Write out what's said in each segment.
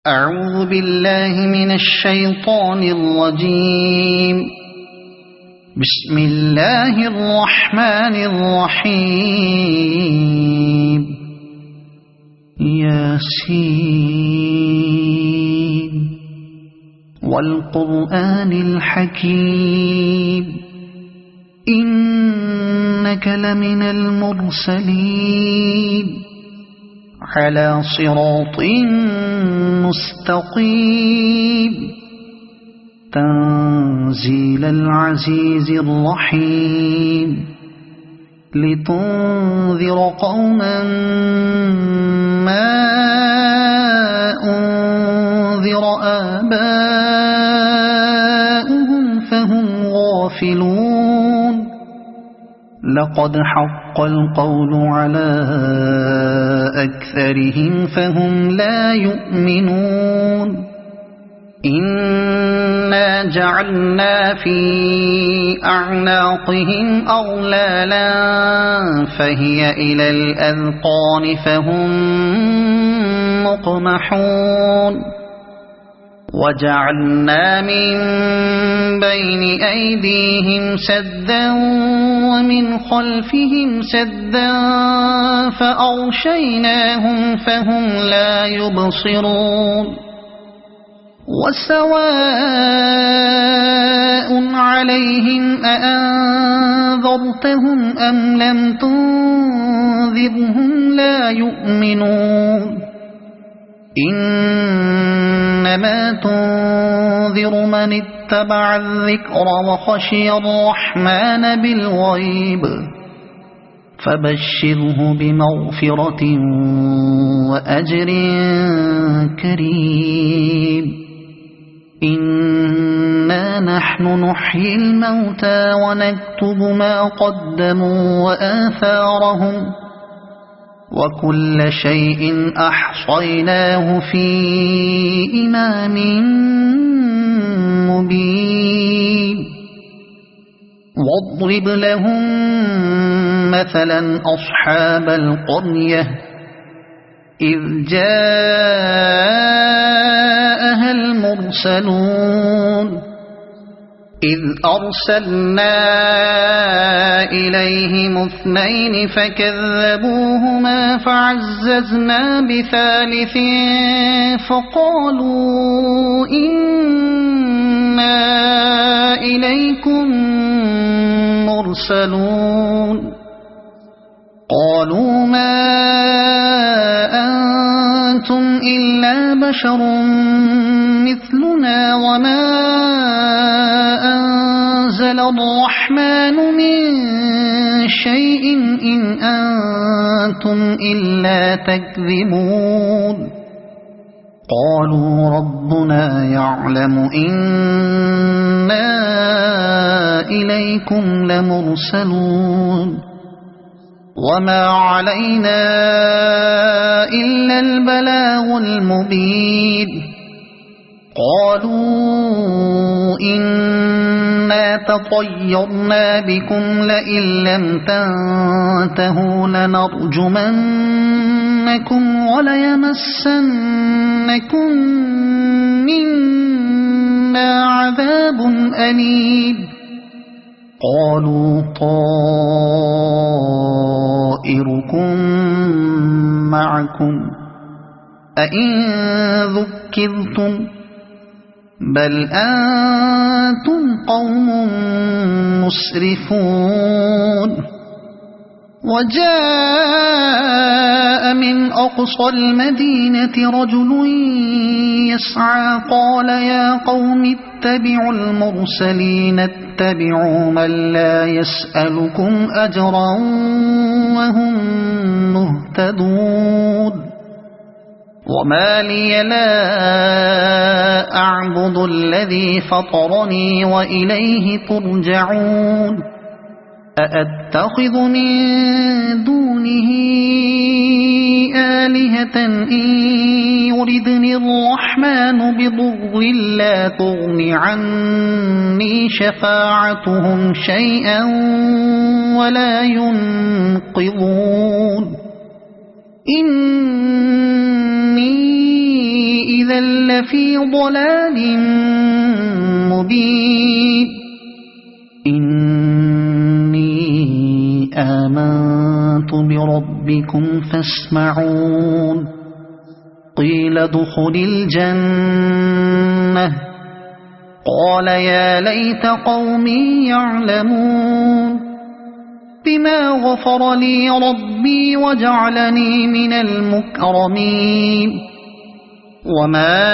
أعوذ بالله من الشيطان الرجيم. بسم الله الرحمن الرحيم. ياسين والقرآن الحكيم إنك لمن المرسلين على صراط مستقيم تنزيل العزيز الرحيم لتنذر قوما ما أنذر آباؤهم فهم غافلون. لقد حق القول على أكثرهم فهم لا يؤمنون. إنا جعلنا في أعناقهم أغلالا فهي إلى الأذقان فهم مقمحون. وجعلنا من بين أيديهم سدا ومن خلفهم سدا فأغشيناهم فهم لا يبصرون. وسواء عليهم أأنذرتهم أم لم تنذرهم لا يؤمنون. إنما تنذر من اتبع الذكر وخشي الرحمن بالغيب فبشره بمغفرة وأجر كريم. إنا نحن نحيي الموتى ونكتب ما قدموا وآثارهم وكل شيء أحصيناه في إمام مبين. واضرب لهم مثلا أصحاب القرية إذ جاءها المرسلون إذ أرسلنا إليهم اثنين فكذبوهما فعززنا بثالث فقالوا إنا إليكم مرسلون. قالوا ما أنتم إلا بشر مثلنا وما أنزل الرحمن من شيء إن أنتم إلا تكذبون. قالوا ربنا يعلم إنا إليكم لمرسلون وما علينا إلا البلاغ المبين. قالوا إنا تطيرنا بكم لئن لم تنتهوا لنرجمنكم وليمسنكم منا عذاب أليم. قالوا طائركم معكم أئن ذكرتم بل أنتم قوم مسرفون. وجاء من أقصى المدينة رجل يسعى قال يا قوم اتبعوا المرسلين اتبعوا من لا يسألكم أجرا وهم مهتدون. وما لي لا أعبد الذي فطرني وإليه ترجعون. أأتخذ من دونه آلهة إن يردني الرحمن بضر لا تغن عني شفاعتهم شيئا ولا ينقذون. إني إذا لفي ضلال مبين إني آمنت بربكم فاسمعون قيل ادخل الجنة قال يا ليت قومي يعلمون بما غفر لي ربي وجعلني من المكرمين وما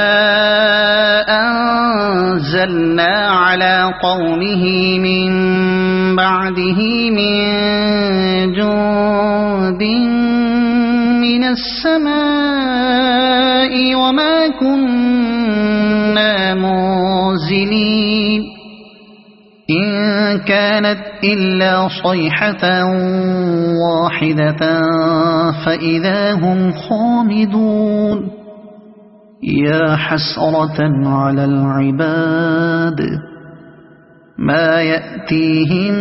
أنزلنا على قومه من بعده من جند من السماء وما كنا منزلين إن كانت إلا صيحة واحدة فإذا هم خامدون يا حسرة على العباد ما يأتيهم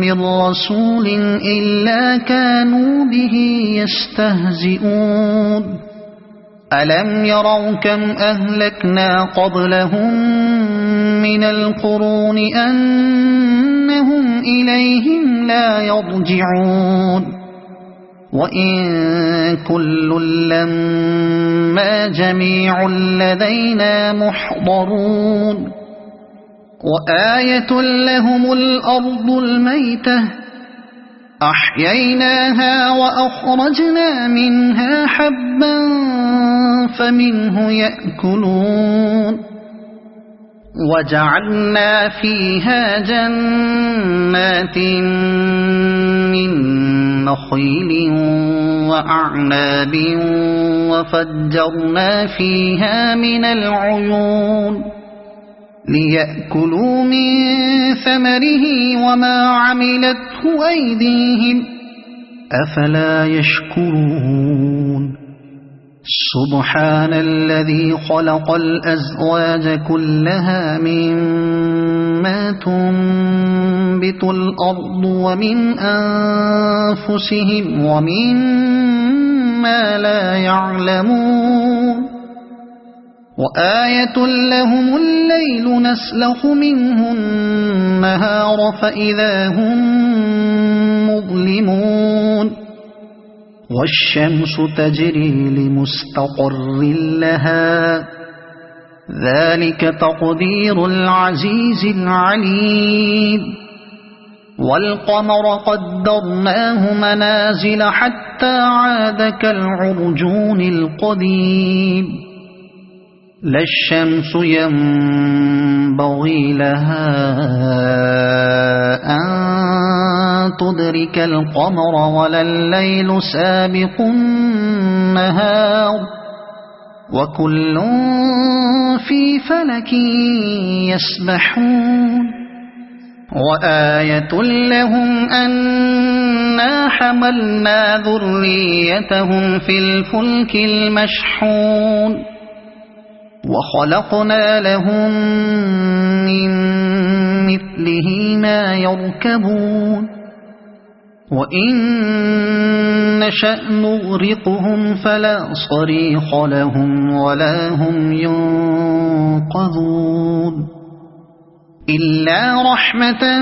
من رسول إلا كانوا به يستهزئون ألم يروا كم أهلكنا قبلهم من القرون أنهم إليهم لا يرجعون وإن كل لما جميع لدينا محضرون وآية لهم الأرض الميتة أحييناها وأخرجنا منها حبا فمنه يأكلون وجعلنا فيها جنات من نخيل وأعناب وفجرنا فيها من العيون ليأكلوا من ثمره وما عملته أيديهم أفلا يشكرون سبحان الذي خلق الأزواج كلها مما تنبت الأرض ومن أنفسهم ومما لا يعلمون وآية لهم الليل نسلخ منه النهار فإذا هم مظلمون والشمس تجري لمستقر لها ذلك تقدير العزيز العليم والقمر قدرناه منازل حتى عاد كالعرجون القديم لا الشمس ينبغي لها أن تدرك القمر ولا الليل سابق النهار وكل في فلك يسبحون وآية لهم أنا حملنا ذريتهم في الفلك المشحون وخلقنا لهم من مثله ما يركبون وإن نشأ نغرقهم فلا صريخ لهم ولا هم ينقذون إلا رحمة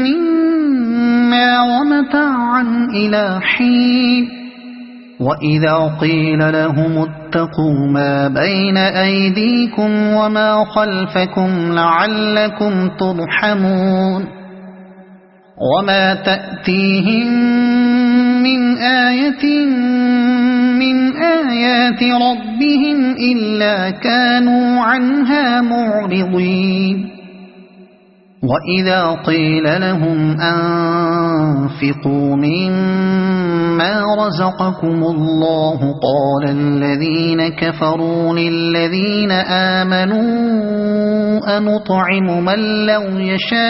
منا ومتاعا إلى حين وإذا قيل لهم اتقوا ما بين أيديكم وما خلفكم لعلكم ترحمون وما تأتيهم من آية من آيات ربهم إلا كانوا عنها معرضين وإذا قيل لهم أنفقوا مما رزقكم الله قال الذين كفروا للذين آمنوا أنطعم من لو يشاء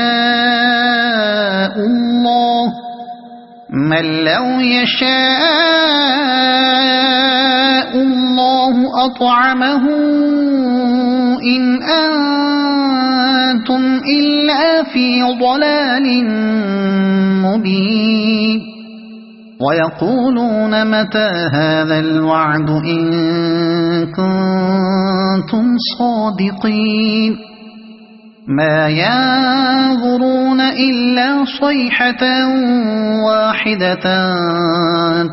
الله أطعمه إن أنتم إلا في ضلال مبين ويقولون متى هذا الوعد إن كنتم صادقين ما ينظرون إلا صيحة واحدة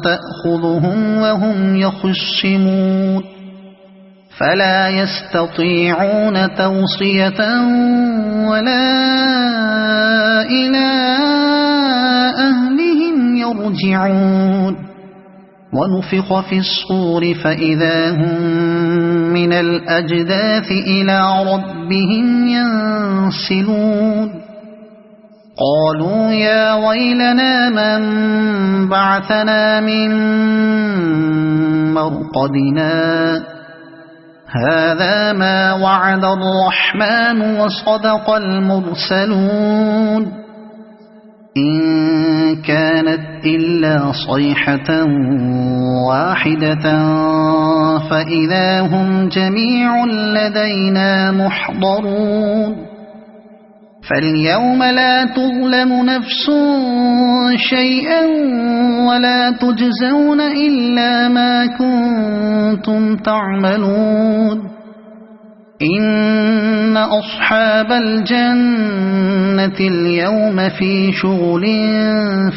تأخذهم وهم يخصمون فلا يستطيعون توصية ولا إلى أهلهم يرجعون ونفخ في الصور فإذا هم من الأجداث إلى ربهم ينسلون قالوا يا ويلنا من بعثنا من مرقدنا هذا ما وعد الرحمن وصدق المرسلون إن كانت إلا صيحة واحدة فإذا هم جميع لدينا محضرون فاليوم لا تظلم نفس شيئا ولا تجزون إلا ما كنتم تعملون إن أصحاب الجنة اليوم في شغل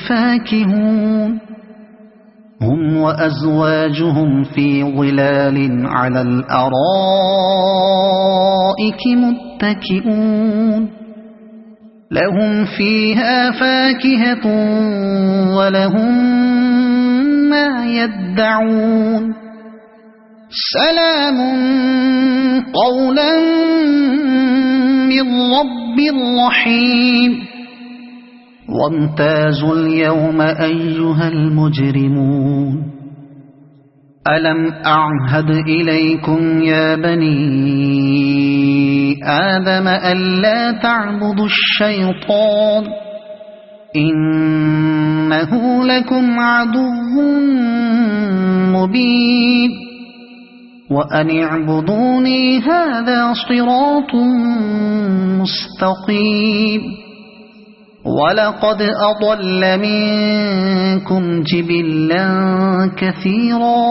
فاكهون هم وأزواجهم في ظلال على الأرائك متكئون لهم فيها فاكهة ولهم ما يدعون سلام قولا من رب رحيم وامتازوا اليوم أيها المجرمون ألم أعهد إليكم يا بني آدم ألا تعبدوا الشيطان إنه لكم عدو مبين وأن اعبدوني هذا صراط مستقيم ولقد أضل منكم جبلا كثيرا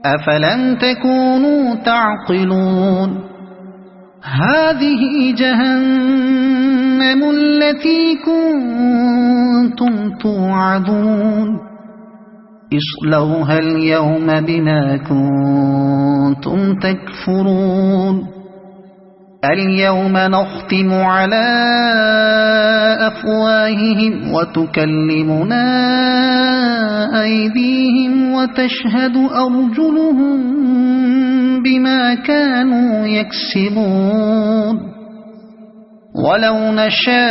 أفلم تكونوا تعقلون هذه جهنم التي كنتم توعدون اصلوها اليوم بما كنتم تكفرون اليوم نختم على أفواههم وتكلمنا أيديهم وتشهد أرجلهم بما كانوا يكسبون ولو نشاء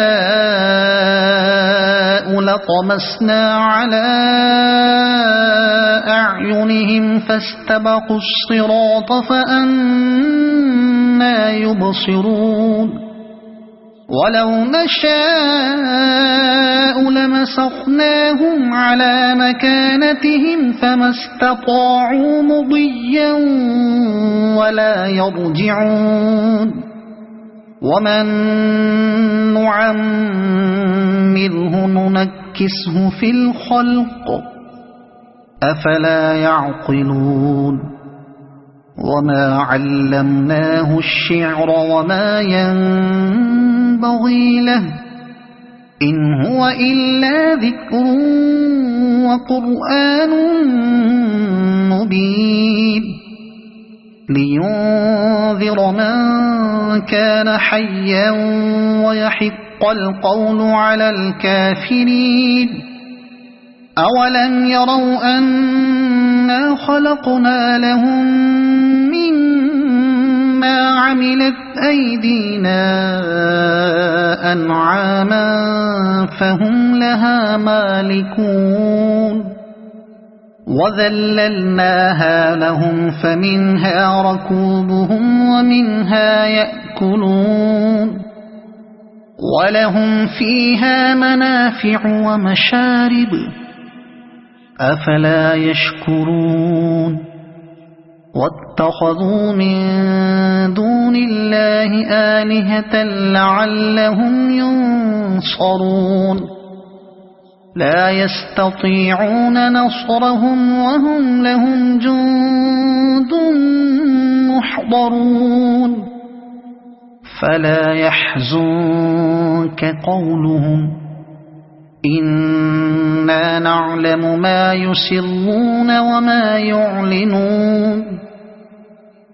لطمسنا على أعينهم فاستبقوا الصراط فأنى يبصرون ولو نشاء لمسخناهم على مكانتهم فما استطاعوا مضيا ولا يرجعون ومن نعمره ننكسه في الخلق أفلا يعقلون وما علمناه الشعر وما ينبغي له إن هو إلا ذكر وقرآن مبين لينذر من كان حيا ويحق القول على الكافرين أولم يروا أنا خلقنا لهم مما عملت أيدينا أنعاما فهم لها مالكون وذللناها لهم فمنها ركوبهم ومنها يأكلون ولهم فيها منافع ومشارب أفلا يشكرون واتخذوا من دون الله آلهة لعلهم ينصرون لا يستطيعون نصرهم وهم لهم جند محضرون فلا يحزنك قولهم إنا نعلم ما يسرون وما يعلنون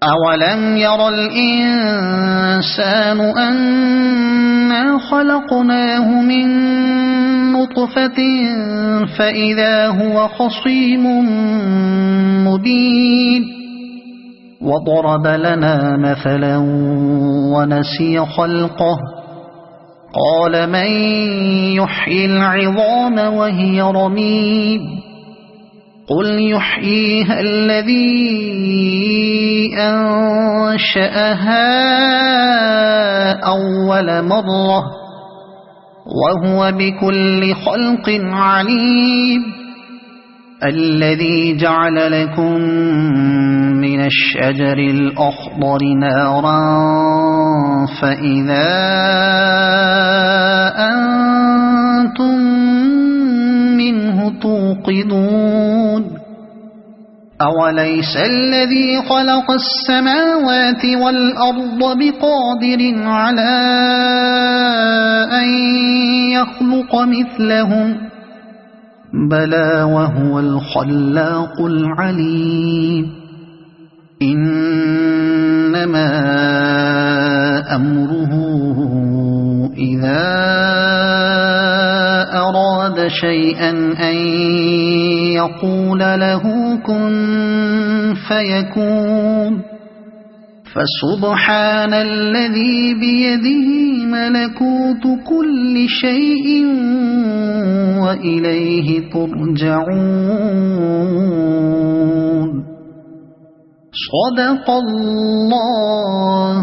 أولم ير الإنسان أنا خلقناه من نطفة فإذا هو خصيم مبين وضرب لنا مثلا ونسي خلقه قال من يحيي العظام وهي رميم قل يحييها الذي أنشأها أول مرة وهو بكل خلق عليم الذي جعل لكم من الشجر الأخضر نارا فإذا أنتم منه توقدون أوليس الذي خلق السماوات والأرض بقادر على أن يخلق مثلهم بلى وهو الخلاق العليم إنما أمره إذا أراد شيئا أن يقول له كن فيكون فسبحان الذي بيده ملكوت كل شيء وإليه ترجعون صدق الله